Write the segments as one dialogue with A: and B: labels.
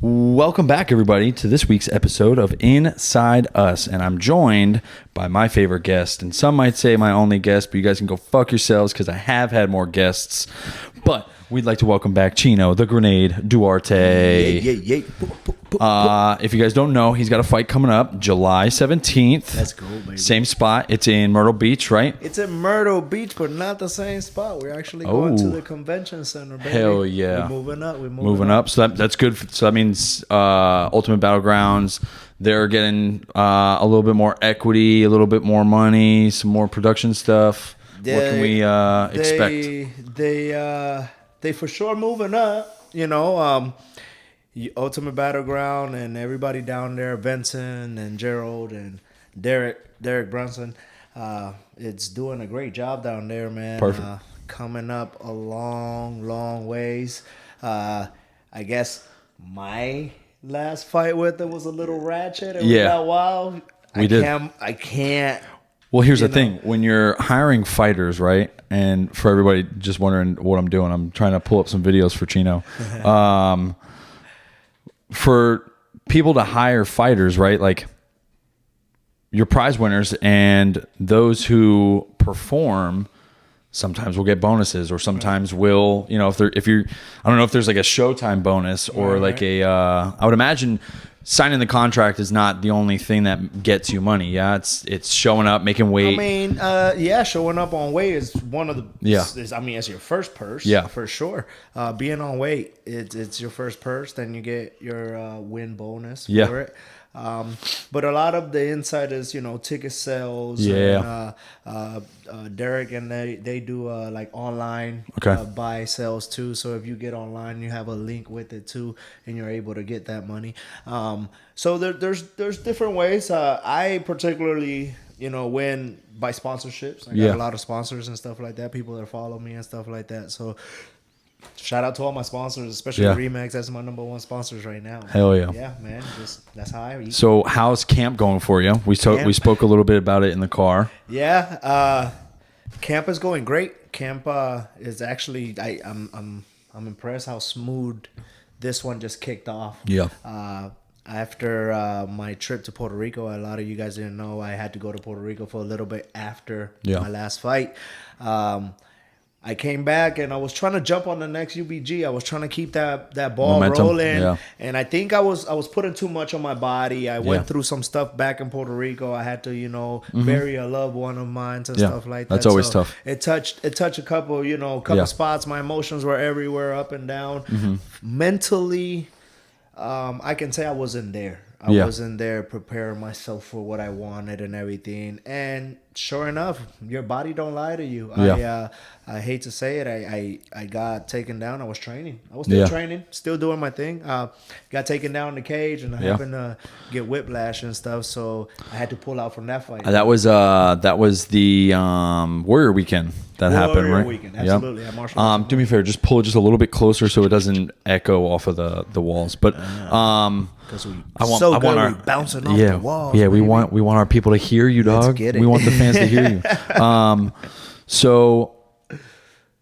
A: Welcome back, everybody, to this week's episode of Inside Us, and I'm joined by my favorite guest, and some might say my only guest, but you guys can go fuck yourselves because I have had more guests, but we'd like to welcome back Chino, the Grenade, Duarte. If you guys don't know, he's got a fight coming up July 17th.
B: Let's go, baby.
A: Same spot. It's in Myrtle Beach, right?
B: It's in Myrtle Beach, but not the same spot. We're actually going to the convention center, baby.
A: Hell yeah.
B: We're moving up.
A: Moving up. So that's good. So that means Ultimate Battlegrounds, they're getting a little bit more equity, a little bit more money, some more production stuff. What can we expect?
B: They for sure moving up, you know. Ultimate Battleground and everybody down there, Benson and Gerald and Derek Brunson, it's doing a great job down there, man.
A: Perfect.
B: Coming up a long ways. I guess my last fight with it was a little ratchet. It was that wild. I can't.
A: Well, here's the thing. When you're hiring fighters, right? And for everybody just wondering what I'm doing, I'm trying to pull up some videos for Chino. For people to hire fighters, right? Like your prize winners and those who perform sometimes will get bonuses, or sometimes will, you know, if you're, I don't know if there's like a Showtime bonus or like I would imagine signing the contract is not the only thing that gets you money. Yeah, it's showing up, making weight.
B: I mean, showing up on weight is one of the.
A: Yeah.
B: It's your first purse.
A: Yeah,
B: for sure. Being on weight, it's your first purse. Then you get your win bonus for it. But a lot of the inside is, you know, ticket sales.
A: Yeah.
B: And, Derek and they do like online buy sales too. So if you get online, you have a link with it too, and you're able to get that money. So there's different ways. I particularly, you know, win by sponsorships. I got a lot of sponsors and stuff like that. People that follow me and stuff like that. So shout out to all my sponsors, especially Remax. That's my number one sponsors right now.
A: Hell yeah.
B: Yeah, man. That's how I eat.
A: So how's camp going for you? We spoke a little bit about it in the car.
B: Yeah. Camp is going great. Camp is actually I'm impressed how smooth this one just kicked off. Yeah. After my trip to Puerto Rico, a lot of you guys didn't know I had to go to Puerto Rico for a little bit after my last fight. I came back and I was trying to jump on the next UBG. I was trying to keep that ball rolling, and I think I was putting too much on my body. I went through some stuff back in Puerto Rico. I had to, you know, bury a loved one of mine and stuff like that.
A: That's always tough.
B: It touched a couple spots. My emotions were everywhere, up and down. Mentally, I can say I wasn't there. I wasn't there preparing myself for what I wanted and everything. And sure enough, your body don't lie to you. I hate to say it. I got taken down. I was training. I was still training, still doing my thing. Got taken down in the cage, and I happened to get whiplash and stuff. So I had to pull out from that fight.
A: That was the Warrior Weekend that happened, right?
B: Warrior Weekend, absolutely. At Martial Arts.
A: Do me a favor, just pull it just a little bit closer so it doesn't echo off of the walls. But
B: because we're bouncing off the walls.
A: Yeah, we want our people to hear you, dog.
B: Let's get it.
A: We want the fans to hear you. So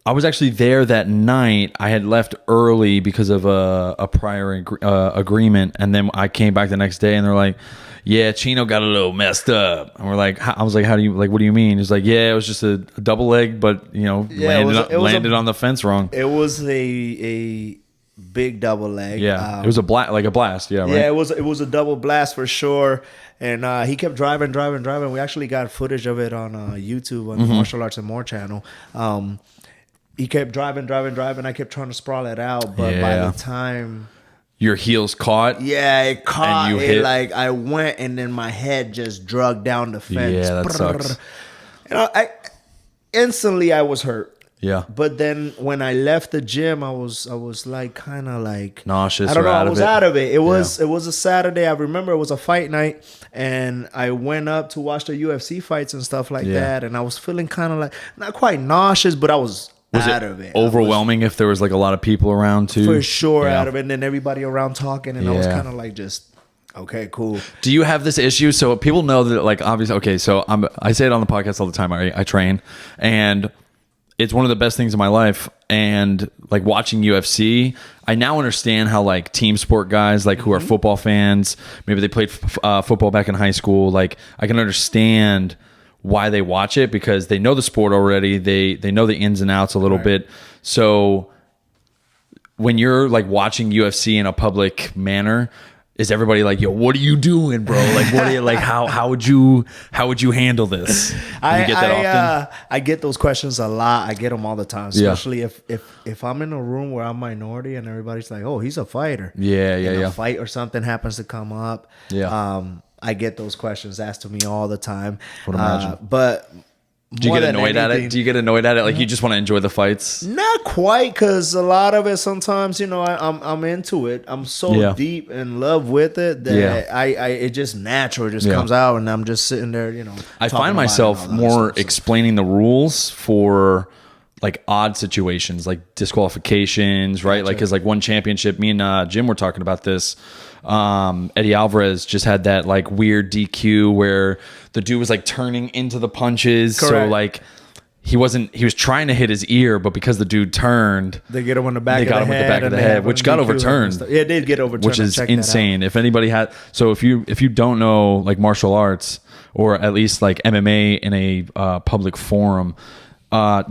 A: I was actually there that night. I had left early because of a prior agreement, and then I came back the next day, and they're like, "Yeah, Chino got a little messed up." And we're like, I was like, "How do you like? What do you mean?" He's like, "Yeah, it was just a double leg, but you know, landed on the fence wrong."
B: It was a big double leg.
A: Yeah, it was a blast. Yeah, right?
B: Yeah, it was a double blast for sure. And he kept driving. We actually got footage of it on YouTube on the Martial Arts and More channel. He kept driving. I kept trying to sprawl it out, but by the time
A: your heels caught,
B: it caught. And you hit. Like I went, and then my head just drug down the fence.
A: Yeah, that sucks.
B: You know, instantly I was hurt.
A: Yeah.
B: But then when I left the gym, I was like kind of like
A: nauseous.
B: I don't know. I was out of it. It was a Saturday. I remember it was a fight night, and I went up to watch the UFC fights and stuff like that. And I was feeling kind of like not quite nauseous, but I was out of it.
A: Overwhelming if there was like a lot of people around too.
B: For sure, out of it. And then everybody around talking, and I was kind of like just. Okay, cool.
A: Do you have this issue? So people know that, like, obviously, okay, so I say it on the podcast all the time. I train, and it's one of the best things in my life. And like watching UFC, I now understand how like team sport guys like who are football fans, maybe they played football back in high school. Like I can understand why they watch it because they know the sport already. They know the ins and outs a little bit. So when you're like watching UFC in a public manner, is everybody like, yo, what are you doing, bro? Like, what are you like? How would you handle this? Do you get that often?
B: I get those questions a lot. I get them all the time, especially if I'm in a room where I'm minority and everybody's like, oh, he's a fighter. A fight or something happens to come up. I get those questions asked to me all the time.
A: Would imagine.
B: But
A: do you get annoyed at it? Do you get annoyed at it? Like you just want to enjoy the fights?
B: Not quite, because a lot of it sometimes, you know, I'm into it. I'm so deep in love with it that I it just natural, it just comes out, and I'm just sitting there, you know.
A: I find myself more explaining the rules for like odd situations, like disqualifications, right? Gotcha. Like because like one championship, me and Jim were talking about this. Eddie Alvarez just had that like weird DQ where the dude was like turning into the punches. Correct. So like he was trying to hit his ear, but because the dude turned,
B: they get him on the back of the head,
A: which got overturned.
B: Yeah, it did get overturned,
A: which is insane. If anybody had, so if you don't know like martial arts or at least like MMA in a public forum,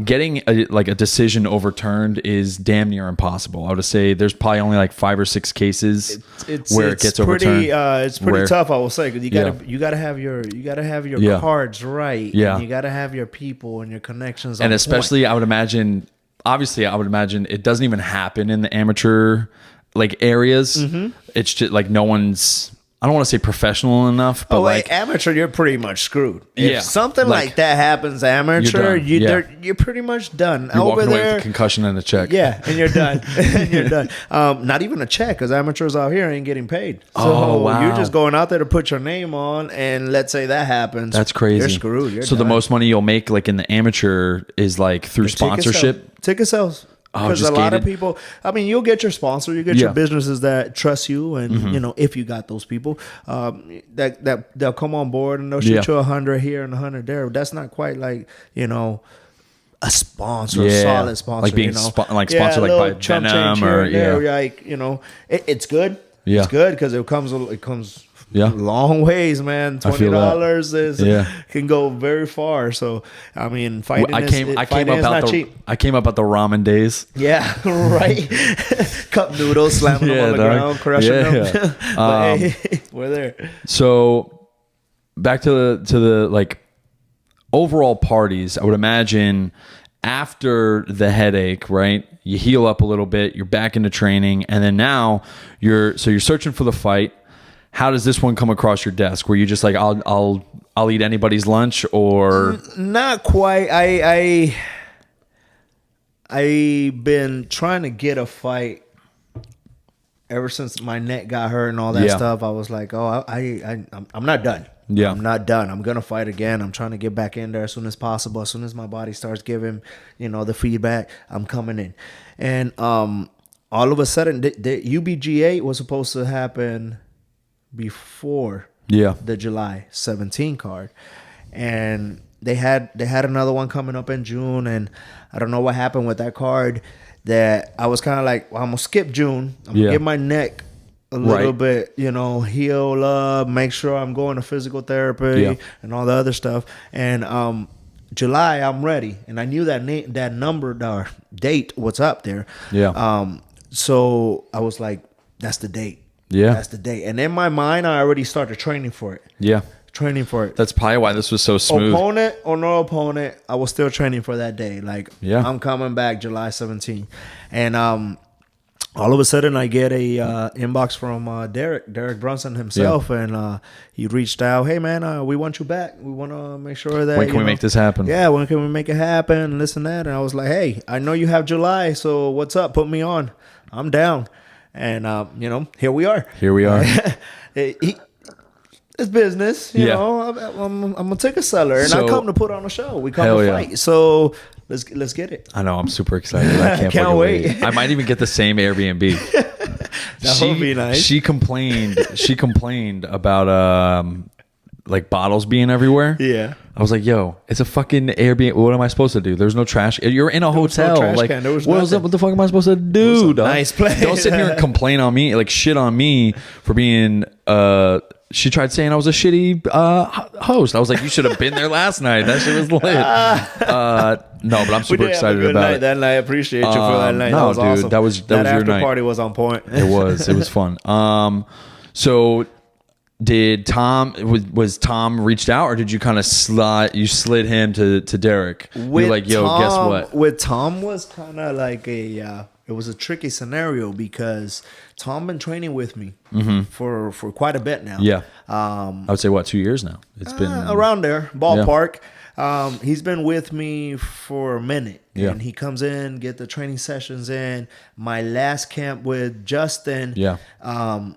A: getting a decision overturned is damn near impossible. I would say there's probably only like 5 or 6 cases where it gets overturned.
B: It's pretty tough, I will say, because you gotta have your cards right. Yeah, and you gotta have your people and your connections.
A: And especially, point. I would imagine it doesn't even happen in the amateur like areas. It's just like no one's. I don't want to say professional enough, but like
B: amateur, you're pretty much screwed. If something like that happens, amateur, you're pretty much done.
A: You're walking away with a concussion and a check.
B: Yeah, and you're done. And you're done. Not even a check, because amateurs out here ain't getting paid. So you're just going out there to put your name on, and let's say that happens.
A: That's crazy.
B: You're screwed. You're
A: so
B: done.
A: The most money you'll make like in the amateur is like through sponsorship.
B: Ticket sales. Because a lot of people, I mean, you'll get your sponsor, you get your businesses that trust you, and you know, if you got those people, that they'll come on board and they'll shoot you 100 here and 100 there. That's not quite like, you know, a sponsor, a solid sponsor,
A: like being sponsored like by Venom or
B: like, you know, it's good. It's good because it comes long ways, man. $20 can go very far. So I mean, fighting is not cheap.
A: I came up at the ramen days.
B: Yeah, right. Cup noodles, slamming them on the ground, crushing them. But hey, we're there.
A: So back to the like overall parties. I would imagine after the headache, right? You heal up a little bit. You're back into training, and then now you're searching for the fight. How does this one come across your desk? Were you just like, I'll eat anybody's lunch, or
B: not quite? I've been trying to get a fight ever since my neck got hurt and all that stuff. I was like, oh, I'm not done. Yeah, I'm not done. I'm gonna fight again. I'm trying to get back in there as soon as possible. As soon as my body starts giving, you know, the feedback, I'm coming in. And all of a sudden, the UBG8 was supposed to happen before the July 17 card, and they had another one coming up in June, and I don't know what happened with that card, that I was kind of like, well, I'm gonna skip June. I'm gonna get my neck a little bit, you know, heal up, make sure I'm going to physical therapy and all the other stuff. And July, I'm ready, and I knew that number or date what's up there. So I was like, that's the date. That's the date. And in my mind, I already started training for it. Training for it.
A: That's probably why this was so smooth.
B: Opponent or no opponent, I was still training for that day. Like, I'm coming back July 17th. And all of a sudden, I get a inbox from Derek Brunson himself, and he reached out. Hey, man, we want you back. We want to make sure that
A: when can we make this happen?
B: Yeah, when can we make it happen? This and that. And I was like, hey, I know you have July, so what's up? Put me on. I'm down. And you know, here we are. It's business, you know. I'm gonna take a seller, and I come to put on a show. We come to fight, so let's get it.
A: I know, I'm super excited. I can't wait. I might even get the same Airbnb.
B: That would be nice.
A: She complained about like bottles being everywhere. I was like, yo, it's a fucking Airbnb. What am I supposed to do? There's no trash. You're in a hotel.
B: trash
A: Like,
B: can. There was
A: what the fuck am I supposed to do? Dog?
B: Nice place.
A: Don't sit here and complain on me, like shit on me for being. She tried saying I was a shitty host. I was like, you should have been there last night. That shit was lit. No, but I'm super excited about it.
B: That night, I appreciate you for that night.
A: No,
B: that was
A: dude,
B: awesome.
A: that was your night.
B: After party was on point.
A: It was fun. So did Tom was Tom reached out, or did you kind of slid him to Derek? You're like, yo,
B: Tom,
A: guess what?
B: With Tom was kind of like it was a tricky scenario because Tom been training with me for quite a bit now.
A: Yeah. I would say 2 years now. It's been
B: around there, ballpark. Yeah. He's been with me for a minute.
A: Yeah.
B: And he comes in, get the training sessions in. My last camp with Justin.
A: Yeah.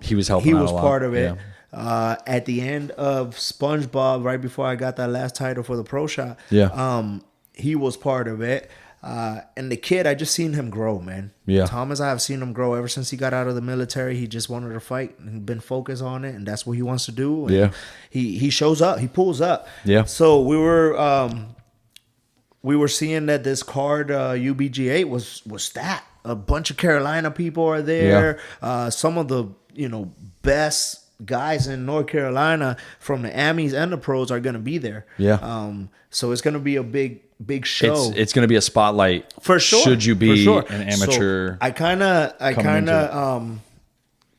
A: He was helping.
B: He
A: out
B: was
A: a lot.
B: part of it.
A: Yeah.
B: At the end of SpongeBob, right before I got that last title for the pro shot.
A: Yeah.
B: He was part of it. And the kid, I just seen him grow, man.
A: Yeah.
B: Thomas, I have seen him grow ever since he got out of the military. He just wanted to fight and been focused on it, and that's what he wants to do. And
A: yeah.
B: He shows up. He pulls up.
A: Yeah.
B: So we were seeing that this card UBG8 was stacked. A bunch of Carolina people are there. Yeah. Some of the best guys in North Carolina from the Amis and the pros are gonna be there.
A: Yeah.
B: So it's gonna be a big show.
A: It's gonna be a spotlight
B: for sure.
A: Should you be
B: sure.
A: an amateur?
B: So I kind of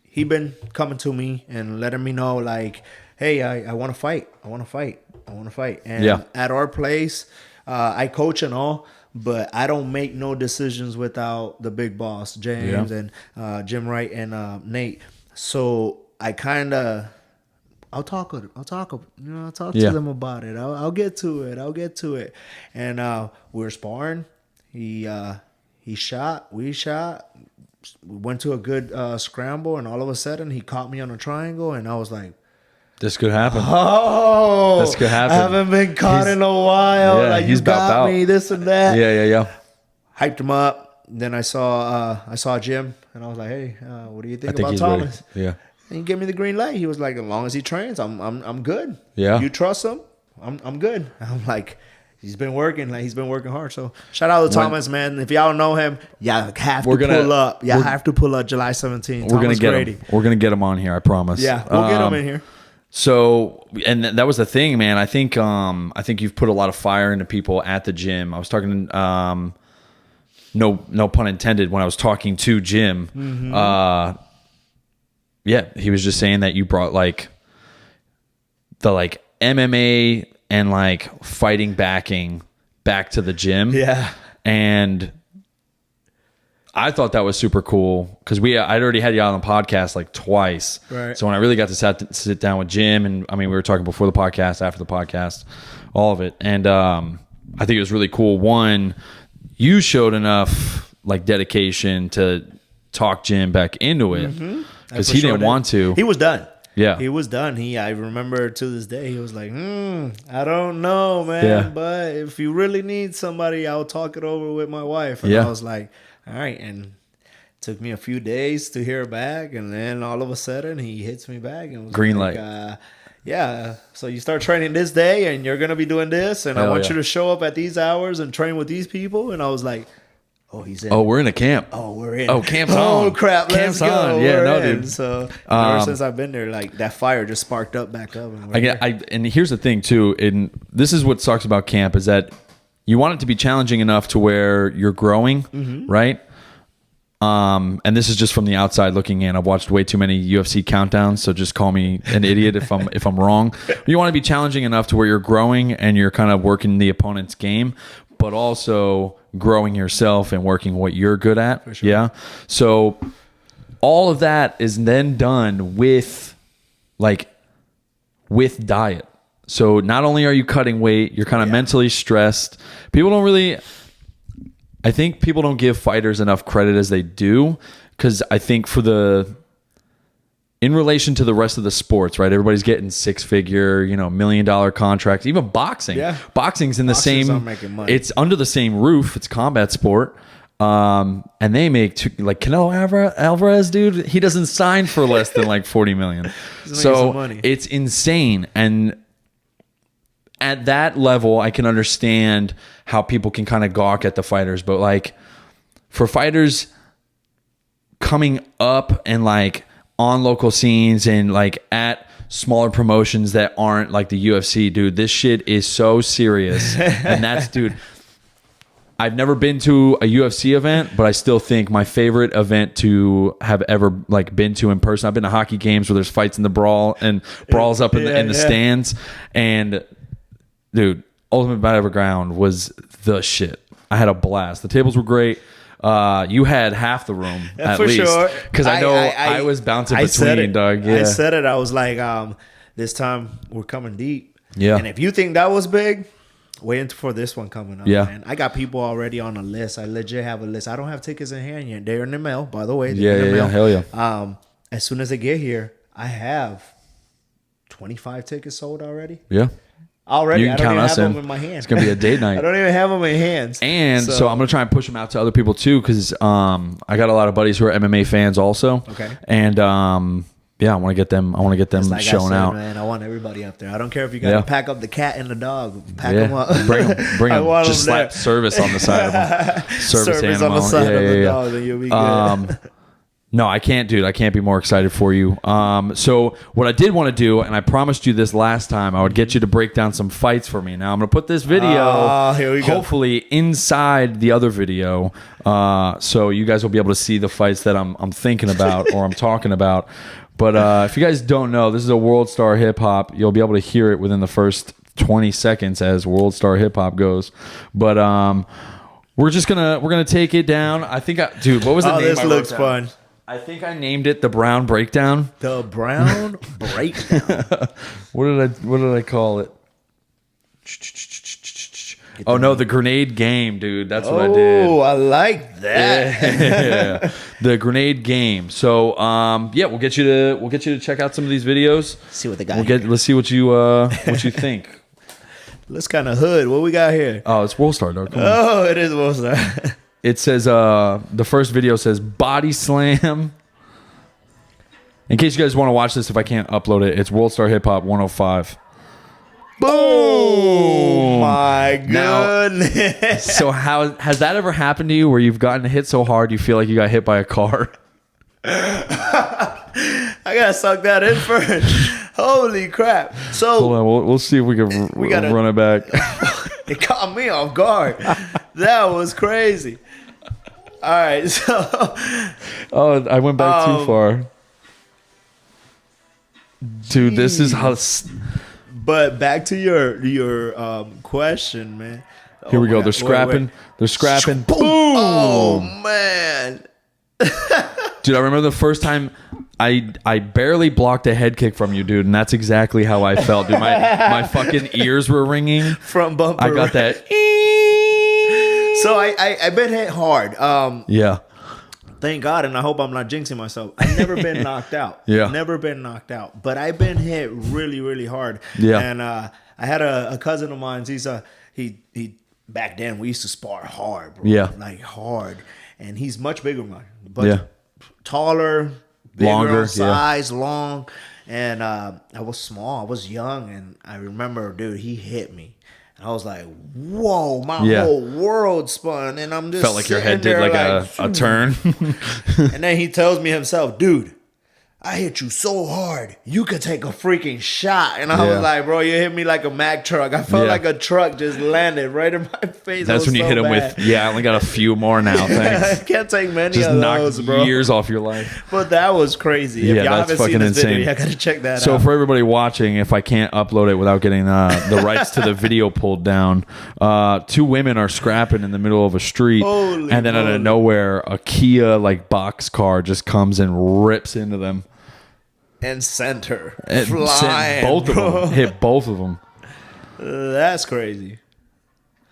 B: he been coming to me and letting me know like, hey, I want to fight. I want to fight. And at our place, I coach and all, but I don't make no decisions without the big boss, James and Jim Wright and Nate. So I kind of, I'll talk to them about it. I'll get to it. And we were sparring. He shot. We shot. We went to a good scramble, and all of a sudden he caught me on a triangle, and I was like,
A: "This could happen."
B: Oh,
A: this could happen.
B: I haven't been caught in a while.
A: Yeah,
B: like
A: he's
B: you got me, this and that.
A: Yeah.
B: Hyped him up. Then I saw Jim, and I was like, "Hey, what do you think about Thomas?"
A: Ready. Yeah.
B: And he gave me the green light. He was like, as long as he trains, I'm good.
A: Yeah.
B: You trust him? I'm good. I'm like, he's been working hard. So shout out to Thomas, man. If y'all know him, y'all have to pull up. Y'all have to pull up July 17th.
A: We're gonna get him. We're gonna get him on here. I promise.
B: Yeah, we'll get him in here.
A: So, and that was the thing, man. I think you've put a lot of fire into people at the gym. I was talking, no pun intended, when I was talking to Jim. Mm-hmm. Yeah, he was just saying that you brought like the MMA and fighting backing back to the gym.
B: Yeah.
A: And I thought that was super cool because I'd already had you on the podcast twice.
B: Right.
A: So when I really got to sit down with Jim, and I mean, we were talking before the podcast, after the podcast, all of it. And I think it was really cool. One, you showed enough dedication to talk Jim back into it. Mm-hmm. Because he didn't want to.
B: He was done.
A: Yeah.
B: He was done. I remember to this day, he was like, I don't know, man.
A: Yeah.
B: But if you really need somebody, I'll talk it over with my wife. And I was like, all right. And it took me a few days to hear back. And then all of a sudden, he hits me back. And was
A: green light.
B: Yeah. So you start training this day and you're going to be doing this. And I want you to show up at these hours and train with these people. And I was like, oh, he's in.
A: Oh, we're in a camp.
B: Oh, we're in.
A: Oh, camp's on.
B: Oh, crap. Let's
A: camp's
B: go.
A: On. Yeah,
B: we're
A: dude.
B: So ever since I've been there, that fire just sparked up back up. And
A: and here's the thing, too. And this is what sucks about camp is that you want it to be challenging enough to where you're growing, right? And this is just from the outside looking in. I've watched way too many UFC countdowns, so just call me an idiot if I'm wrong. You want to be challenging enough to where you're growing and you're kind of working the opponent's game, but also growing yourself and working what you're good at. For sure. Yeah. So all of that is then done with diet. So not only are you cutting weight, you're kind of mentally stressed. I think people don't give fighters enough credit as they do, because I think in relation to the rest of the sports, right? Everybody's getting 6-figure, $1 million contracts. Even boxing. Yeah. Boxing's in the same. Making money. It's under the same roof. It's combat sport. And they make Canelo Alvarez, dude. He doesn't sign for less than $40 million. So it's insane. And at that level, I can understand how people can kind of gawk at the fighters, but like for fighters coming up and like on local scenes and like at smaller promotions that aren't like the UFC, dude, this shit is so serious. And that's, dude, I've never been to a UFC event, but I still think my favorite event to have ever like been to in person. I've been to hockey games where there's fights in the brawls up in the stands. And dude, Ultimate Battleground was the shit. I had a blast. The tables were great. You had half the room at
B: for
A: least,
B: sure.
A: because I know I was bouncing between, dog. Yeah,
B: I said it. I was like, this time we're coming deep.
A: Yeah,
B: and if you think that was big, wait for this one coming up.
A: Yeah,
B: man. I got people already on a list. I legit have a list. I don't have tickets in hand yet. They're in the mail, by the way.
A: Yeah, hell yeah.
B: As soon as they get here, I have 25 tickets sold already.
A: Yeah.
B: Already,
A: you can
B: I don't
A: count
B: even
A: us
B: have
A: in.
B: them in my hands.
A: It's gonna be a date night.
B: I don't even have them in hands.
A: And so I'm gonna try and push them out to other people too, because I got a lot of buddies who are MMA fans also.
B: Okay.
A: And yeah, I want to get them.
B: Like
A: shown out.
B: Man, I want everybody up there. I don't care if you got to pack up the cat and the dog. Pack them up.
A: Bring them. Just slap service on the side of them. Service animal
B: on the side of the dog, and you'll be good.
A: No, I can't, dude. I can't be more excited for you. So what I did want to do, and I promised you this last time, I would get you to break down some fights for me. Now I'm going to put this video, hopefully inside the other video, so you guys will be able to see the fights that I'm thinking about or I'm talking about. But if you guys don't know, this is a World Star Hip Hop. You'll be able to hear it within the first 20 seconds as World Star Hip Hop goes. But we're gonna take it down. I think, dude, what was the name?
B: This looks fun.
A: I think I named it the Brown Breakdown.
B: The Brown Breakdown.
A: What did I call it? Oh no, the Grenade Game, dude. That's what I did.
B: Oh, I like that.
A: Yeah. The Grenade Game. So yeah, we'll get you to check out some of these videos.
B: See what they got.
A: Let's see what you think.
B: Looks kind of hood. What we got here?
A: Oh, it's World Star, dog.
B: Oh, it is World Star.
A: It says the first video says body slam. In case you guys want to watch this, if I can't upload it, it's World Star Hip Hop 105. Boom!
B: Oh my goodness!
A: Now, so has that ever happened to you where you've gotten hit so hard you feel like you got hit by a car?
B: I gotta suck that in first. Holy crap! So
A: hold on, we'll see if we can run it back.
B: It caught me off guard. That was crazy. All right, so
A: I went back too far, dude. This is how.
B: But back to your question, man.
A: Here we go. They're scrapping. Wait. They're scrapping. Boom!
B: Oh man.
A: Dude, I remember the first time I barely blocked a head kick from you, dude, and that's exactly how I felt, dude. My fucking ears were ringing.
B: Front bumper.
A: I got that.
B: So I've been hit hard.
A: Yeah.
B: Thank God, and I hope I'm not jinxing myself. I've never been knocked out.
A: Yeah.
B: Never been knocked out. But I've been hit really, really hard.
A: Yeah.
B: And I had a cousin of mine. He back then we used to spar hard, bro.
A: Yeah.
B: Like hard. And he's much bigger than mine. But taller, bigger
A: longer,
B: size, long. And I was small. I was young. And I remember, dude, he hit me. And I was like, whoa, my whole world spun. And I'm just
A: felt like your head did like a turn.
B: And then he tells me himself, dude, I hit you so hard, you could take a freaking shot. And I was like, bro, you hit me like a Mack truck. I felt like a truck just landed right in my face.
A: That's when you hit him with, I only got a few more now, thanks.
B: I can't take many
A: just
B: of
A: those,
B: those, bro.
A: Years off your life.
B: But that was crazy. If y'all
A: that's
B: haven't
A: fucking
B: seen this
A: insane.
B: video, I gotta check that out.
A: So for everybody watching, if I can't upload it without getting the rights to the video pulled down, two women are scrapping in the middle of a street.
B: Holy
A: and then out of nowhere, a Kia like box car just comes and rips into them.
B: And sent her
A: And
B: flying,
A: both of them. Hit both of them.
B: That's crazy.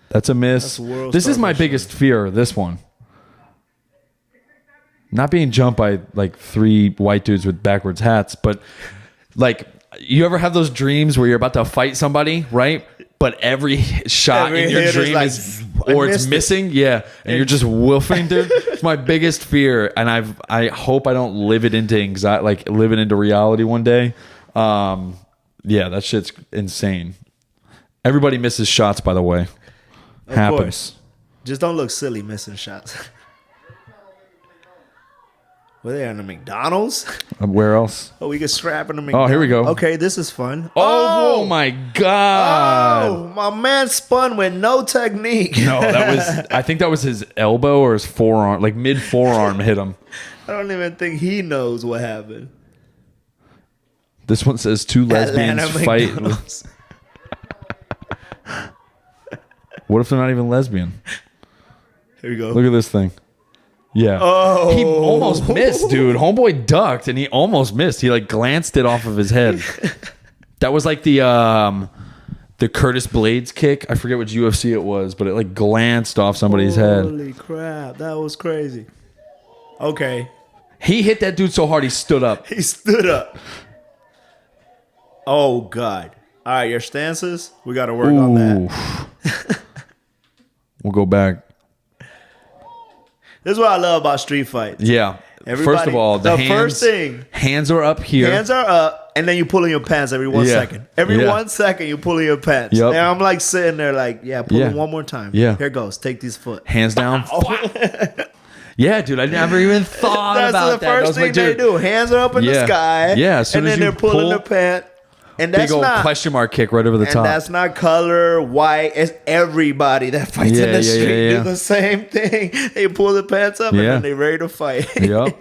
A: That's a miss. This is my biggest fear, this one. Not being jumped by like three white dudes with backwards hats, but like, you ever have those dreams where you're about to fight somebody, right? But every shot in your dream is or it's missing, and you're just wolfing, dude. It's my biggest fear, and I hope I don't live it into anxiety, like live it into reality one day. That shit's insane. Everybody misses shots, by the way.
B: Of
A: Happens.
B: course. Just don't look silly missing shots. Were they on the McDonald's?
A: Where else?
B: Oh, we get strapped in the McDonald's.
A: Oh, here we go.
B: Okay, this is fun.
A: Oh my God.
B: Oh, my man spun with no technique.
A: No, I think that was his elbow or his forearm, like mid forearm hit him.
B: I don't even think he knows what happened.
A: This one says two lesbians
B: Atlanta
A: fight.
B: McDonald's.
A: What if they're not even lesbian?
B: Here we go.
A: Look at this thing. Yeah.
B: Oh.
A: He almost missed, dude. Homeboy ducked and he almost missed. He like glanced it off of his head. That was like the Curtis Blades kick. I forget which UFC it was, but it like glanced off somebody's head.
B: Holy crap. That was crazy. Okay.
A: He hit that dude so hard he stood up.
B: He stood up. Oh, God. All right, your stances, we got to work on that.
A: We'll go back.
B: This is what I love about street fights.
A: Yeah. First of all, the hands,
B: first thing,
A: hands are up here.
B: hands are up, and then you pull in your pants every 1 second. Every 1 second, you pull in your pants.
A: Yep.
B: And I'm like sitting there like, pull
A: Yeah.
B: in one more time.
A: Yeah.
B: Here goes. Take these foot.
A: Hands down. Yeah, dude, I never even thought
B: That's
A: about
B: the
A: that.
B: first thing they do. Hands are up in the sky.
A: Yeah, as soon
B: and
A: as
B: then
A: you
B: they're pulling
A: pull,
B: the pant. And that's
A: big old
B: not
A: question mark kick right over the
B: and
A: top.
B: that's not color, white. It's everybody that fights in the street do the same thing. They pull the pants up and then they ready to fight.
A: Yep.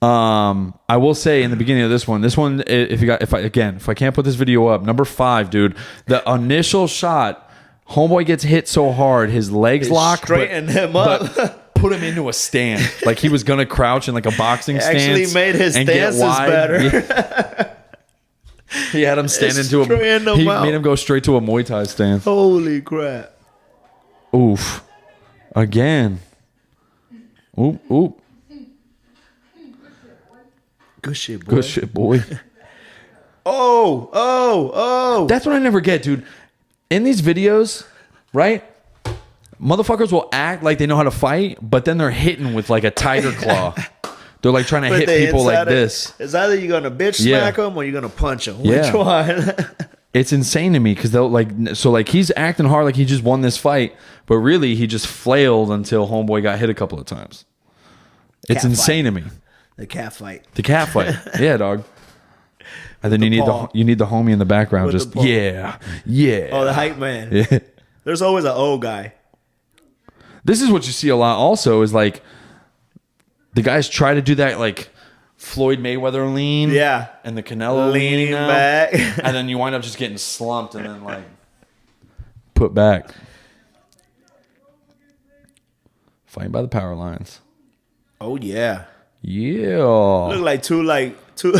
A: I will say in the beginning of this one, if I can't put this video up, number 5, dude, the initial shot, homeboy gets hit so hard, his legs lock,
B: straighten him up.
A: But put him into a stand, like he was gonna crouch in like a boxing stance.
B: Actually made his stances better.
A: Yeah. He had him stand into a. He made him go straight to a Muay Thai stance.
B: Holy crap!
A: Oof! Again. Oop oop.
B: Good shit, boy.
A: Good shit, boy.
B: Oh!
A: That's what I never get, dude. In these videos, right? Motherfuckers will act like they know how to fight, but then they're hitting with like a tiger claw. They're like trying to hit people like this.
B: It's either you're gonna bitch smack them or you're gonna punch them.
A: Yeah.
B: Which one?
A: It's insane to me because they'll like he's acting hard like he just won this fight, but really he just flailed until homeboy got hit a couple of times. It's insane to me.
B: The cat fight.
A: The cat fight. Yeah, dog. And then you need the homie in the background.
B: With
A: Just yeah.
B: Oh, the hype man.
A: Yeah.
B: There's always an old guy.
A: This is what you see a lot. Also, is like the guys try to do that like Floyd Mayweather lean.
B: Yeah.
A: And the Canelo
B: leaning
A: lean
B: back.
A: And then you wind up just getting slumped and then like put back. Fighting by the power lines.
B: Oh yeah.
A: Yeah.
B: Look like two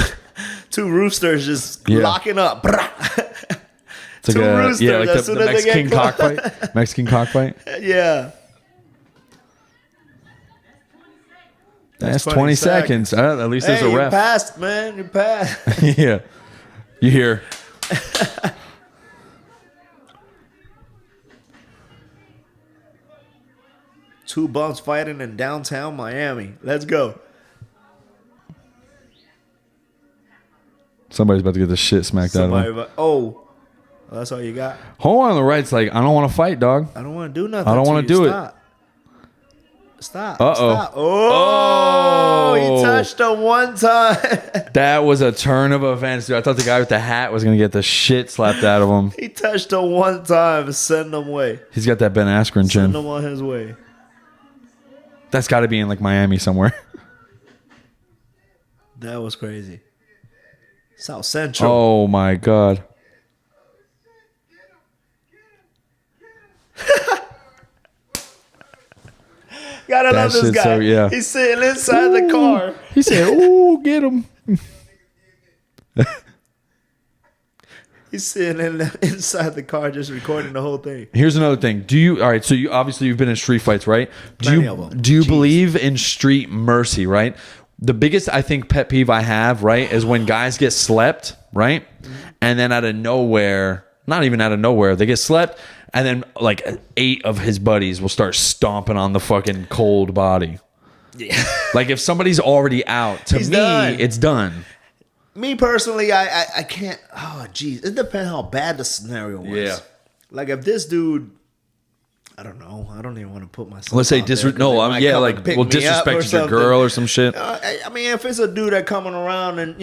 B: roosters just locking up.
A: It's like roosters, the Mexican cockfight. Mexican cockfight.
B: Yeah.
A: That's 20 seconds. At least there's a ref.
B: You passed, man. You passed.
A: Yeah. You hear.
B: Two bumps fighting in downtown Miami. Let's go.
A: Somebody's about to get the shit smacked out of him.
B: Oh, that's all you got?
A: Homeboy on the right's like, I don't want to fight, dog.
B: I don't want to do nothing.
A: I don't want to do it.
B: Stop.
A: Uh-oh.
B: Stop. Oh, he touched him one time.
A: That was a turn of events, dude. I thought the guy with the hat was going to get the shit slapped out of him.
B: He touched him one time and send him away.
A: He's got that Ben Askren chin.
B: Send him on his way.
A: That's got to be in like Miami somewhere.
B: That was crazy. South Central.
A: Oh, my God.
B: Gotta love this guy.
A: So, yeah.
B: He's sitting inside the car.
A: He said, ooh, get him.
B: He's sitting inside the car just recording the whole thing.
A: Here's another thing. All right, so you've been in street fights, right?
B: Plenty of them.
A: Do you believe in street mercy, right? The biggest, I think, pet peeve I have, right, is when guys get slept, right? And then out of nowhere, not even out of nowhere, they get slept, and then like 8 of his buddies will start stomping on the fucking cold body. Yeah. Like if somebody's already out, to me,
B: done.
A: It's done.
B: Me personally, I can't. Oh, geez. It depends how bad the scenario was.
A: Yeah.
B: like if this dude, I don't know. I don't even want to put myself.
A: Let's say
B: disrespect
A: your girl or some shit.
B: I mean, if it's a dude that coming around and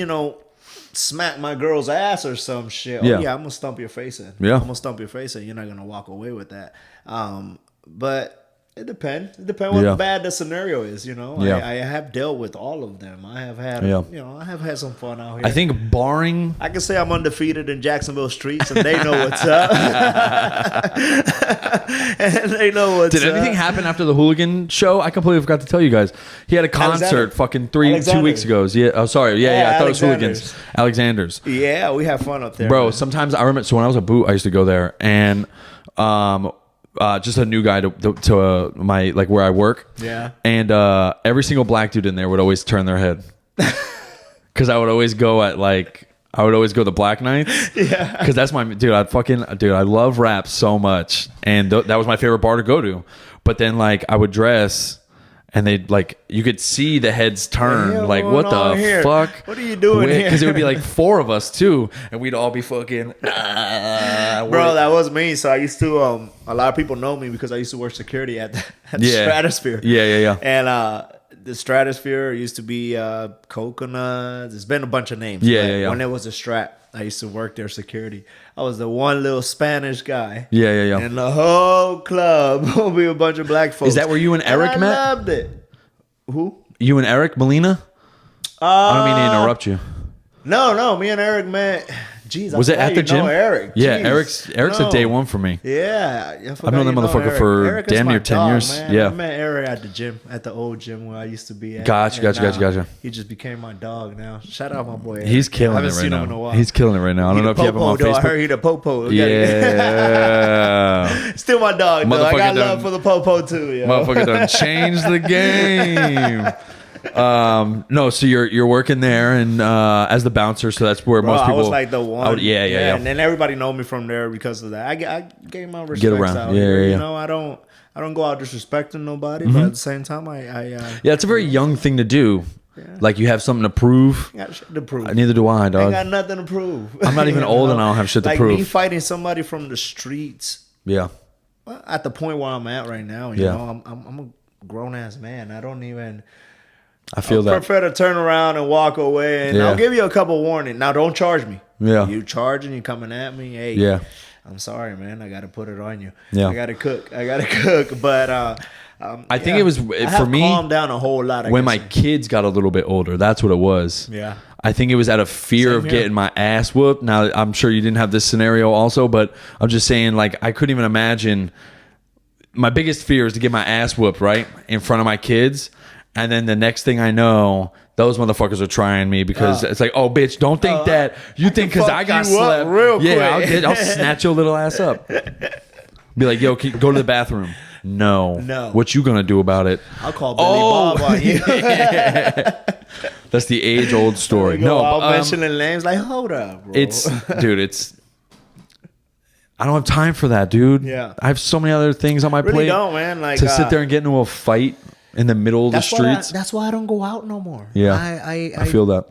B: smack my girl's ass or some shit, I'm gonna stump your face in.
A: Yeah,
B: I'm gonna stump your face in. You're not gonna walk away with that. But it depends. It depends what bad the scenario is. I have dealt with all of them. I have had I have had some fun out here.
A: I think barring,
B: I can say I'm undefeated in Jacksonville streets, and they know what's up. And they know what's up.
A: Did anything happen after the hooligan show? I completely forgot to tell you guys. He had a concert fucking 2 weeks ago. Yeah. Oh, sorry. Yeah. I thought it was hooligans. Alexander's.
B: Yeah, we have fun up there,
A: bro.
B: Man.
A: Sometimes I remember. So when I was a boot, I used to go there, and just a new guy to my like where I work.
B: Yeah.
A: And every single black dude in there would always turn their head because I would always go the black nights. Yeah. Because that's my dude. I love rap so much, and that was my favorite bar to go to. But then like I would dress. And they'd like, you could see the heads turn. Like, what the fuck?
B: What are you doing here?
A: Because it would be like 4 of us too, and we'd all be fucking.
B: Bro, that was me. So I used to. A lot of people know me because I used to work security at the Stratosphere.
A: Yeah.
B: And the Stratosphere used to be Coconut. There's been a bunch of names.
A: Yeah.
B: When it was a Strat, I used to work there security. I was the one little Spanish guy.
A: Yeah.
B: And the whole club will be a bunch of black folks.
A: Is that where you and Eric met?
B: I loved it. Who?
A: You and Eric Molina? I don't mean to interrupt you.
B: No. Me and Eric met. Jeez,
A: was it at the gym?
B: Eric.
A: Yeah, Eric's a day one for me.
B: Yeah,
A: I've known that motherfucker for damn near 10 years. Man. Yeah,
B: I met Eric at the gym, at the old gym where I used to be at.
A: Gotcha.
B: He just became my dog now. Shout out my boy Eric.
A: He's killing it right now. He's killing it right now. I don't know if you have him on Facebook.
B: I heard he the popo.
A: Yeah.
B: Still my dog, though. I got love for the popo too. Yo.
A: Motherfucker done changed the game. No, so you're working there and as the bouncer, so that's where most people.
B: I was like the one.
A: Yeah.
B: And then everybody know me from there because of that. I gave my respect
A: Get around.
B: out here. I don't go out disrespecting nobody, but at the same time, yeah,
A: it's a very young thing to do. Yeah. Like you have something to prove.
B: Got shit to prove.
A: Neither do I, dog.
B: I got nothing to prove.
A: I'm not even old and I don't have shit to prove.
B: Like me fighting somebody from the streets.
A: Yeah.
B: Well, at the point where I'm at right now, you know, I'm a grown ass man. I don't even.
A: I
B: prefer to turn around and walk away, and I'll give you a couple warning. Now, don't charge me.
A: Yeah,
B: you charging, you coming at me. Hey,
A: yeah,
B: I'm sorry, man. I got to put it on you.
A: Yeah,
B: I got to cook. But
A: I think it was for me.
B: Calmed down a whole lot
A: when my kids got a little bit older. That's what it was.
B: Yeah,
A: I think it was out of fear of getting my ass whooped. Now, I'm sure you didn't have this scenario also, but I'm just saying, like, I couldn't even imagine. My biggest fear is to get my ass whooped right in front of my kids. And then the next thing I know, those motherfuckers are trying me because it's like, oh, bitch, don't think that. You think because I got slapped.
B: Real quick.
A: I'll snatch your little ass up. Be like, yo, go to the bathroom. No. What you going to do about it?
B: I'll call Billy Bob on you.
A: That's the age-old story. No,
B: I'll mentioning names like, hold up, bro.
A: I don't have time for that, dude.
B: Yeah.
A: I have so many other things on my plate.
B: Don't, man. Like,
A: to sit there and get into a fight in the middle of the streets.
B: That's why I don't go out no more.
A: Yeah, I feel that.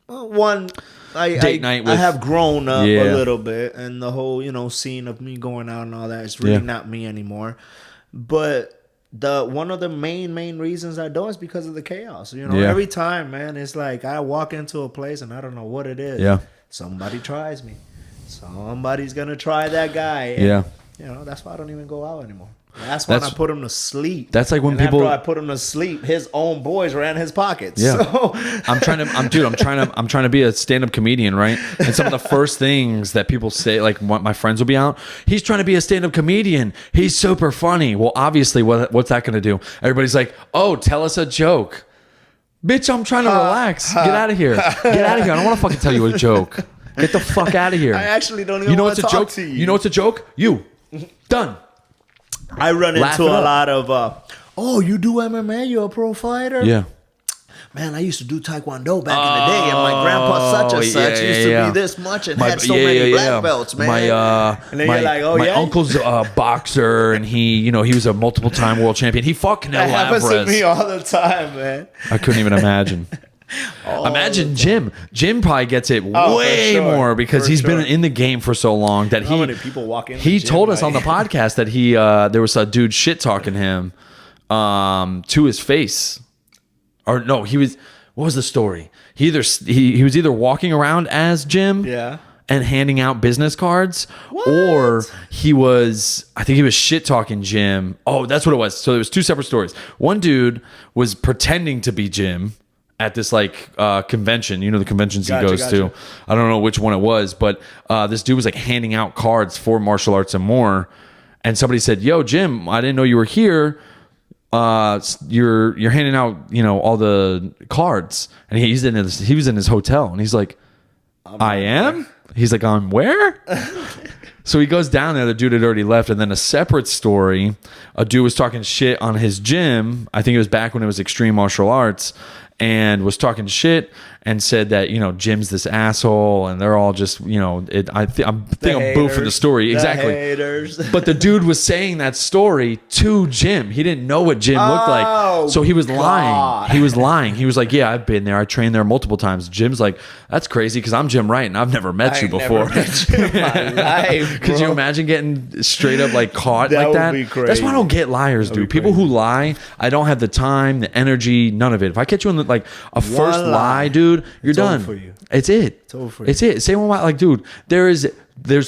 A: Date night with,
B: I have grown up a little bit, and the whole scene of me going out and all that is really not me anymore. But one of the main reasons I don't is because of the chaos. Every time, man, it's like I walk into a place and I don't know what it is.
A: Yeah,
B: somebody tries me. Somebody's gonna try that guy. And, that's why I don't even go out anymore. That's when I put him to sleep.
A: That's like when people.
B: After I put him to sleep, his own boys ran his pockets.
A: Yeah,
B: so.
A: I'm trying to be a stand-up comedian, right? And some of the first things that people say, like my friends will be out. He's trying to be a stand-up comedian. He's super funny. Well, obviously, what's that going to do? Everybody's like, oh, tell us a joke, bitch. I'm trying to relax. Get out of here. Get out of here. I don't want to fucking tell you a joke. Get the fuck out of here.
B: I actually don't even want to talk to you.
A: You know what's a joke? You done.
B: I run into a lot of, you do MMA? You're a pro fighter?
A: Yeah.
B: Man, I used to do Taekwondo back in the day, and my grandpa such and such used to be this much and had so many black belts, man. And then you're like,
A: my uncle's a boxer, and he was a multiple-time world champion. He fought Canelo Alvarez.
B: That happens to me all the time, man.
A: I couldn't even imagine. Imagine Jim. Jim probably gets it way more because he's been in the game for so long that
B: how many people walk in.
A: He told us on the podcast that he there was a dude shit talking him to his face, or no, he was. What was the story? He was either walking around as Jim, and handing out business cards, or he was. I think he was shit talking Jim. Oh, that's what it was. So there was two separate stories. One dude was pretending to be Jim at this like convention, the conventions he goes to. I don't know which one it was, but this dude was like handing out cards for martial arts and more. And somebody said, "Yo, Jim, I didn't know you were here. You're handing out, all the cards." And he was in his hotel, and he's like, "I am." He's like, "On where?" So he goes down there. The dude had already left. And then a separate story, a dude was talking shit on his gym. I think it was back when it was Extreme Martial Arts, and was talking shit and said that Jim's this asshole and they're all just I think I'm boofing the story exactly.
B: Haters.
A: But the dude was saying that story to Jim. He didn't know what Jim looked like, so he was lying. He was lying. He was like, "Yeah, I've been there. I trained there multiple times." Jim's like, "That's crazy because I'm Jim Wright and I've never met you before."
B: Never met you in my life,
A: Could you imagine getting straight up like caught
B: That
A: like
B: would
A: that?
B: be crazy.
A: That's why I don't get liars, dude. People who lie, I don't have the time, the energy, none of it. If I catch you in like a first lie, dude, you're done.
B: For you.
A: It's it.
B: It's over for you.
A: It's it. Same with like, dude, there's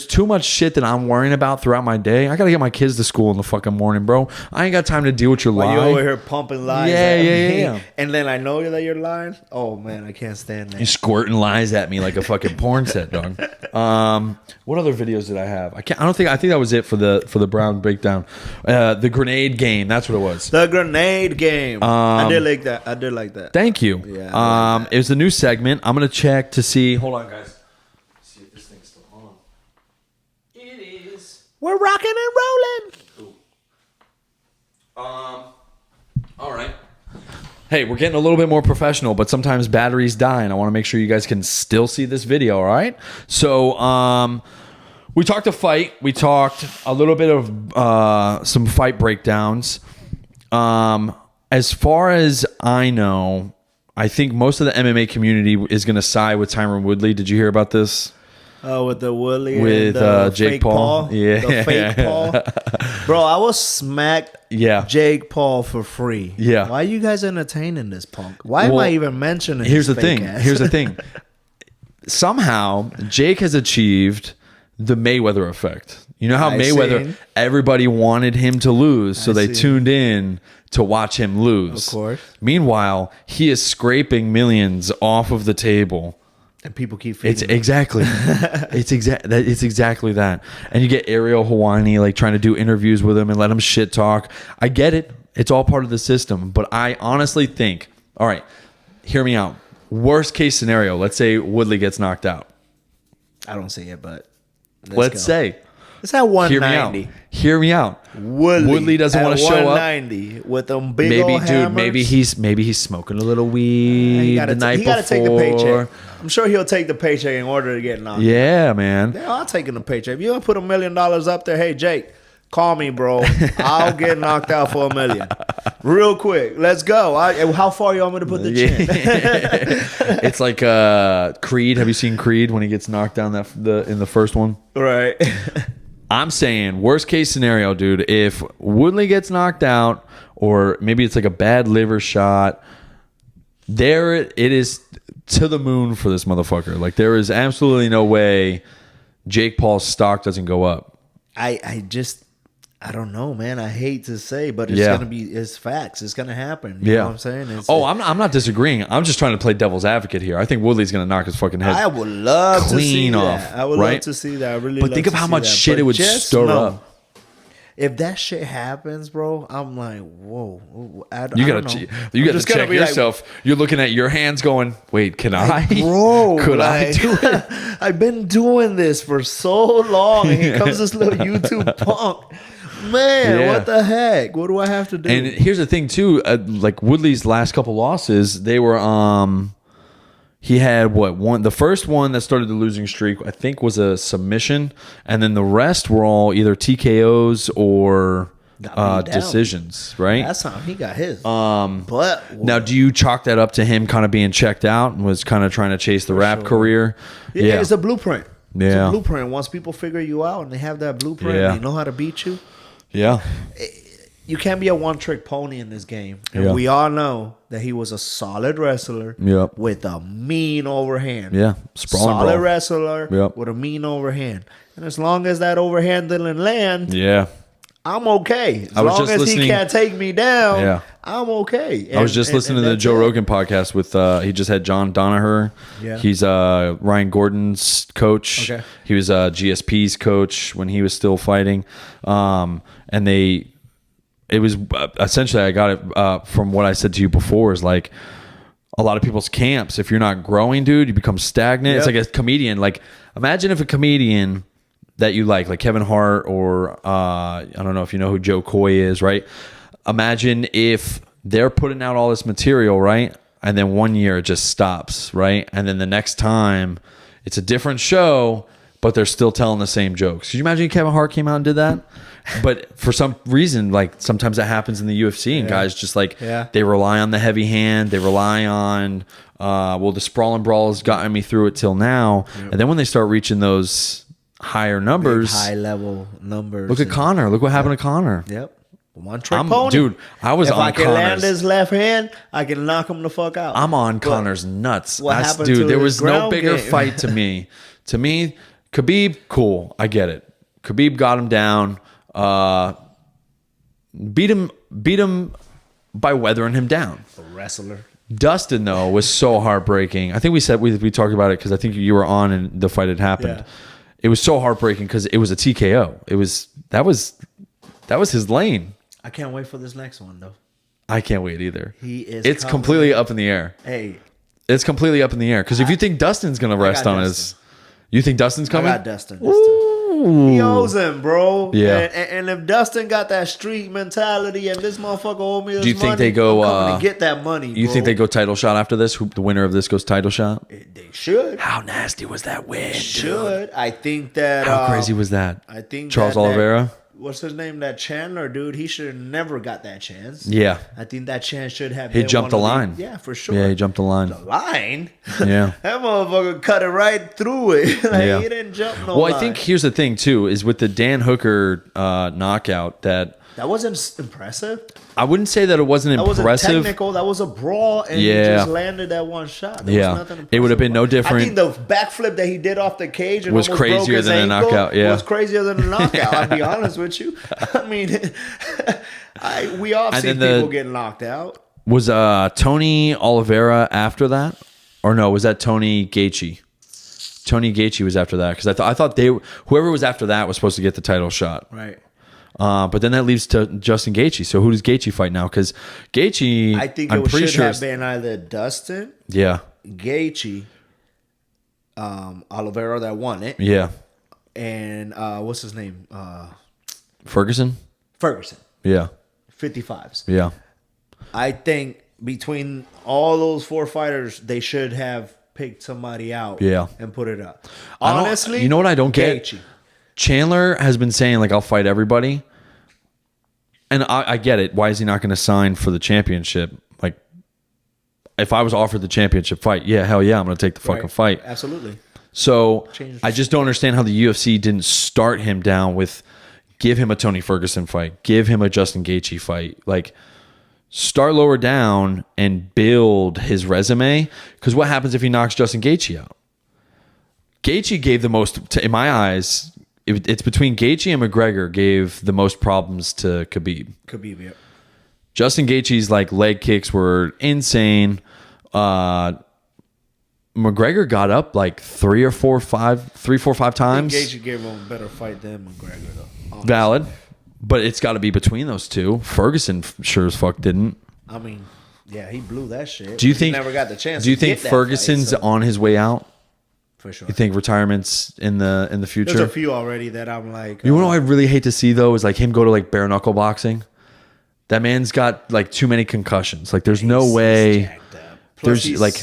A: too much shit that I'm worrying about throughout my day. I gotta get my kids to school in the fucking morning, bro. I ain't got time to deal with your lie.
B: You're over here pumping lies.
A: Yeah.
B: And then I know that you're lying. Oh man, I can't stand that.
A: You're squirting lies at me like a fucking porn set, dog. What other videos did I have? I think that was it for the Brown breakdown. The grenade game. That's what it was.
B: The grenade game. I did like that.
A: Thank you.
B: Yeah.
A: It was a new segment. I'm gonna check to see. Hold on, guys. See if this thing's still on. It is.
B: We're rocking and rolling.
A: Cool. All right. Hey, we're getting a little bit more professional, but sometimes batteries die, and I want to make sure you guys can still see this video. All right. So, we talked a fight. We talked a little bit of some fight breakdowns. As far as I know, I think most of the MMA community is going to side with Tyron Woodley. Did you hear about this?
B: With the Woodley
A: with
B: and
A: Jake Paul.
B: Yeah, the fake Paul. Bro, I will smack Jake Paul for free.
A: Yeah.
B: Why are you guys entertaining this punk? Why am I even mentioning?
A: Here's the
B: his
A: thing.
B: fake ass?
A: Here's the thing. Somehow Jake has achieved the Mayweather effect. You know how Mayweather, everybody wanted him to lose, so they tuned in to watch him lose.
B: Of course.
A: Meanwhile, he is scraping millions off of the table.
B: And people keep feeding.
A: It's exactly that. And you get Ariel Helwani like trying to do interviews with him and let him shit talk. I get it. It's all part of the system. But I honestly think, all right, hear me out. Worst case scenario, let's say Woodley gets knocked out.
B: I don't see it, but
A: let's say.
B: It's at 190.
A: Hear me out. Woodley doesn't want to show up.
B: 190 with them big old hammers.
A: Maybe he's smoking a little weed the night before. He got to take the
B: paycheck. I'm sure he'll take the paycheck in order to get knocked out.
A: Yeah, man.
B: They're all taking the paycheck. If you want to put $1 million up there, hey, Jake, call me, bro. I'll get knocked out for $1 million. Real quick. Let's go. How far you want me to put the chin?
A: It's like Creed. Have you seen Creed when he gets knocked down in the first one?
B: Right.
A: I'm saying worst case scenario, dude, if Woodley gets knocked out or maybe it's like a bad liver shot, there it is to the moon for this motherfucker. Like there is absolutely no way Jake Paul's stock doesn't go up.
B: I don't know, man. I hate to say, but it's facts. It's gonna happen. You know what I'm saying?
A: I'm not disagreeing. I'm just trying to play devil's advocate here. I think Woodley's gonna knock his fucking head.
B: I would love to see
A: off,
B: that. I would love to see that. I really.
A: But think of how much shit it would stir up.
B: If that shit happens, bro, I'm like, whoa.
A: You gotta check yourself. Like, you're looking at your hands, going, "Wait, can I,
B: bro?
A: Could I do it?
B: I've been doing this for so long, and here comes this little YouTube punk." Man, what the heck? What do I have to do?
A: And here's the thing too, like Woodley's last couple losses, they were he had the first one that started the losing streak, I think was a submission, and then the rest were all either TKOs or
B: Got beat down.
A: decisions, right?
B: That's how he got his. But
A: Now, do you chalk that up to him kind of being checked out and was kind of trying to chase the rap career?
B: Yeah, it's a blueprint.
A: Yeah.
B: It's a blueprint. Once people figure you out and they have that blueprint, they know how to beat you.
A: Yeah.
B: You can't be a one-trick pony in this game. And we all know that he was a solid wrestler with a mean overhand.
A: Yeah.
B: Solid wrestler with a mean overhand. And as long as that overhand didn't land, I'm okay. As long as he can't take me down, I'm okay.
A: I was just listening to the Joe Rogan podcast with, he just had John Danaher. Yeah. He's Ryan Gordon's coach. Okay. He was GSP's coach when he was still fighting. And it was essentially, I got it from what I said to you before, is like a lot of people's camps, if you're not growing, dude, you become stagnant. It's like a comedian. Like, imagine if a comedian that you like Kevin Hart or I don't know if you know who Joe Coy is, right? Imagine if they're putting out all this material, right? And then one year it just stops, right? And then the next time it's a different show, but they're still telling the same jokes. Could you imagine if Kevin Hart came out and did that? But for some reason, like sometimes that happens in the UFC and guys just like they rely on the heavy hand. They rely on, the sprawl and brawl has gotten me through it till now. And then when they start reaching those higher numbers,
B: high level numbers.
A: Look at Conor. Look what happened to Conor.
B: Yep. One trick pony.
A: Dude, I was on Conor. If I can
B: land his left hand, I can knock him the fuck out.
A: I'm on Conor's nuts. Dude, there was no bigger fight to me. To me, Khabib, cool. I get it. Khabib got him down. Beat him by weathering him down.
B: A wrestler. Dustin,
A: though, was so heartbreaking. I think we said we talked about it because I think you were on and the fight had happened. Yeah. It was so heartbreaking because it was a TKO. That was his lane.
B: I can't wait for this next one though.
A: I can't wait either.
B: It's
A: completely up in the air.
B: Hey,
A: it's completely up in the air because if you think Dustin's gonna rest on his, you think Dustin's coming?
B: I got Dustin. He owes him, bro.
A: Yeah.
B: And if Dustin got that street mentality and this motherfucker owe me his money,
A: do you think they go
B: I'm coming to get that money?
A: You think they go title shot after this? The winner of this goes title shot?
B: They should.
A: How nasty was that win?
B: Should.
A: Dude?
B: I think that.
A: How crazy was that?
B: I think
A: Charles Oliveira.
B: What's his name? That Chandler dude. He should have never got that chance.
A: Yeah.
B: I think that chance should have.
A: He jumped the line.
B: Yeah, for sure.
A: Yeah, he jumped the line.
B: The line.
A: Yeah.
B: That motherfucker cut it right through it. He didn't jump no line.
A: I think here's the thing too: is with the Dan Hooker knockout that
B: wasn't impressive.
A: I wouldn't say that it wasn't impressive.
B: That wasn't technical. That was a brawl, and he just landed that one shot. There was nothing
A: it would have been no different.
B: I think the backflip that he did off the cage and
A: was crazier than a knockout. Yeah,
B: was crazier than a knockout. I'll be honest with you. I mean, we all see people getting knocked out.
A: Was Tony Oliveira after that, or no? Was that Tony Gaethje? Tony Gaethje was after that because I thought whoever was after that was supposed to get the title shot.
B: Right.
A: But then that leaves to Justin Gaethje. So who does Gaethje fight now? Because Gaethje,
B: I think it should have been either Dustin, Gaethje, Oliveira that won it, and what's his name?
A: Ferguson. Yeah.
B: 55s.
A: Yeah.
B: I think between all those four fighters, they should have picked somebody out. And put it up. Honestly,
A: you know what I don't get?
B: Gaethje.
A: Chandler has been saying like I'll fight everybody. And I get it. Why is he not going to sign for the championship? Like, if I was offered the championship fight, hell yeah, I'm going to take the fucking fight.
B: Absolutely.
A: So I just don't understand how the UFC didn't start him down with give him a Tony Ferguson fight, give him a Justin Gaethje fight. Like, start lower down and build his resume. Because what happens if he knocks Justin Gaethje out? Gaethje gave the most, in my eyes. It's between Gaethje and McGregor gave the most problems to Khabib.
B: Yeah.
A: Justin Gaethje's like leg kicks were insane. McGregor got up like 3, 4, 5 times.
B: Gaethje gave him a better fight than McGregor though. Honestly.
A: Valid, but it's got to be between those two. Ferguson sure as fuck didn't.
B: I mean, yeah, he blew that shit.
A: Do you think
B: he never got the chance?
A: Do you think Ferguson's on his way out?
B: For sure.
A: You think retirement's in the future?
B: There's a few already that I'm like.
A: You know what I really hate to see though is like him go to like bare knuckle boxing. That man's got like too many concussions. Like there's no way.
B: Plus,
A: there's like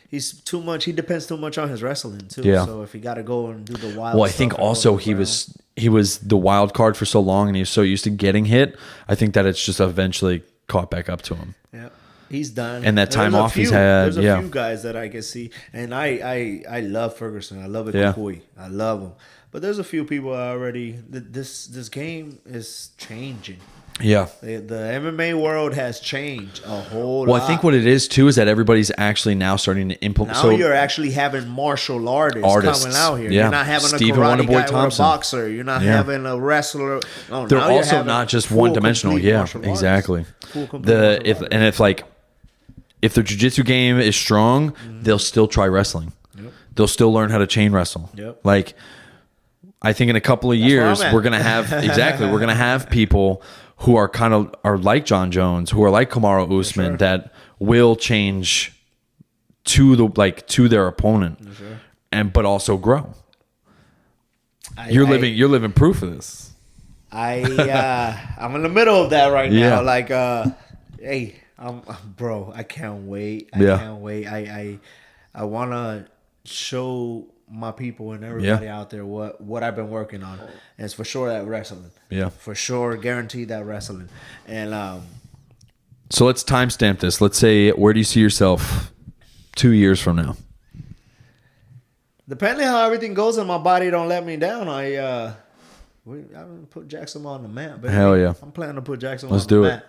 B: he's too much. He depends too much on his wrestling too.
A: Yeah.
B: So if he got to go and do the wild.
A: Well, I think also he was the wild card for so long, and he was so used to getting hit. I think that it's just eventually caught back up to him.
B: Yeah. He's done.
A: And that time off he's had.
B: There's a few guys that I can see. And I love Ferguson. I love Ikukui. I love him. But there's a few people already. This game is changing.
A: Yeah.
B: The MMA world has changed a whole lot.
A: Well, I think what it is, too, is that everybody's actually now starting to implement.
B: Now you're actually having martial artists coming out here.
A: Yeah.
B: You're not having
A: Stephen
B: a karate guy
A: Thompson.
B: or a boxer. You're not having a wrestler. No,
A: they're also not just one-dimensional. Yeah, exactly. If the jiu-jitsu game is strong, they'll still try wrestling. Yep. They'll still learn how to chain wrestle.
B: Yep.
A: Like, I think in a couple of years, we're going to have we're going to have people who are like John Jones, who are like Kamaru Usman, that will change to their opponent, but also grow. You're living proof of this.
B: I'm in the middle of that right now.
A: Yeah.
B: Like, hey, bro, I can't wait. I can't wait. I want to show my people and everybody out there what I've been working on. And it's for sure that wrestling.
A: Yeah.
B: For sure, guaranteed that wrestling. And
A: so let's timestamp this. Let's say, where do you see yourself 2 years from now?
B: Depending how everything goes and my body don't let me down, I put Jackson on the map. Baby.
A: Hell yeah!
B: I'm planning to put Jackson
A: Let's
B: on
A: do
B: the
A: it.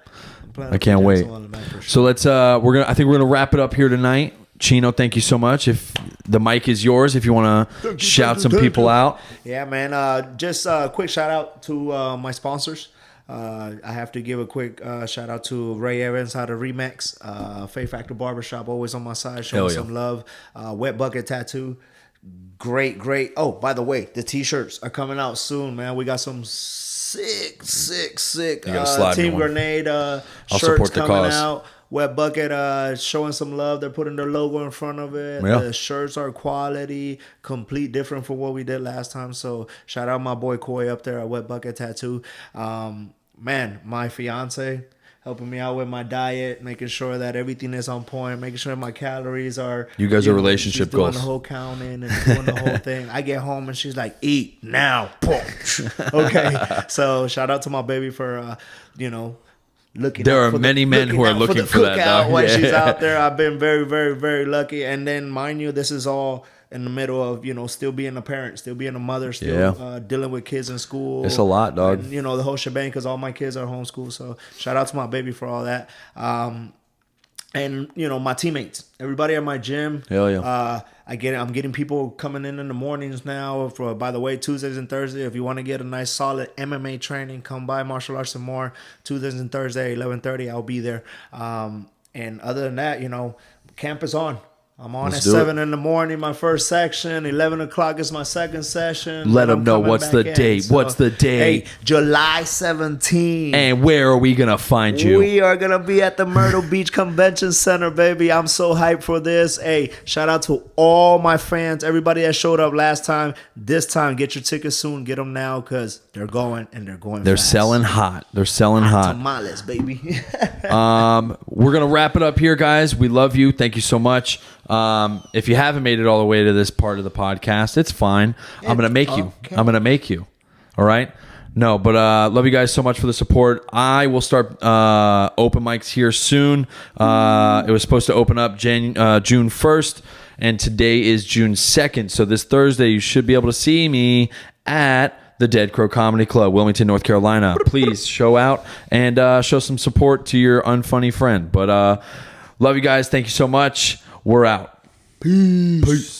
B: map.
A: I can't wait.
B: Sure.
A: So let's I think we're gonna wrap it up here tonight. Chino, thank you so much. If the mic is yours, if you want to shout some people out.
B: Yeah, man. Just a quick shout out to my sponsors. I have to give a quick shout out to Ray Evans out of Remax, Faith Factor Barbershop, always on my side, showing some love. Wet Bucket Tattoo, great. Oh, by the way, the t-shirts are coming out soon, man. We got some sick Team Grenade shirts coming out. Wet Bucket showing some love. They're putting their logo in front of it.
A: Yeah.
B: The shirts are quality, complete different from what we did last time. So shout out my boy Coy up there at Wet Bucket Tattoo. Man, my fiance helping me out with my diet, making sure that everything is on point, making sure my calories are.
A: You guys are relationship
B: doing
A: goals.
B: The whole counting and doing the whole thing. I get home and she's like, "Eat now." Okay, so shout out to my baby for looking.
A: There are many men who are looking for that dog.
B: When she's out there, I've been very, very, very lucky. And then, mind you, this is all in the middle of still being a parent, still being a mother, still dealing with kids in school.
A: It's a lot, dog.
B: And, the whole shebang, because all my kids are homeschooled. So shout out to my baby for all that. And my teammates, everybody at my gym.
A: Hell yeah.
B: I'm getting people coming in the mornings now. By the way, Tuesdays and Thursdays. If you want to get a nice solid MMA training, come by Martial Arts and More. Tuesdays and Thursday, 11:30. I'll be there. And other than that, camp is on. I'm on at 7 in the morning, my first section. 11 o'clock is my second session.
A: Let them know what's the date. What's the date?
B: Hey, July 17th.
A: And where are we going to find you?
B: We are going to be at the Myrtle Beach Convention Center, baby. I'm so hyped for this. Hey, shout out to all my fans, everybody that showed up last time. This time, get your tickets soon. Get them now because they're going and they're going
A: They're
B: fast.
A: selling hot. They're selling hot.
B: Tamales, baby.
A: We're going to wrap it up here, guys. We love you. Thank you so much. If you haven't made it all the way to this part of the podcast, it's fine. I'm going to make you. I'm going to make you. All right? No, but love you guys so much for the support. I will start open mics here soon. It was supposed to open up June 1st, and today is June 2nd. So this Thursday, you should be able to see me at the Dead Crow Comedy Club, Wilmington, North Carolina. Please show out and show some support to your unfunny friend. But love you guys. Thank you so much. We're out. Peace.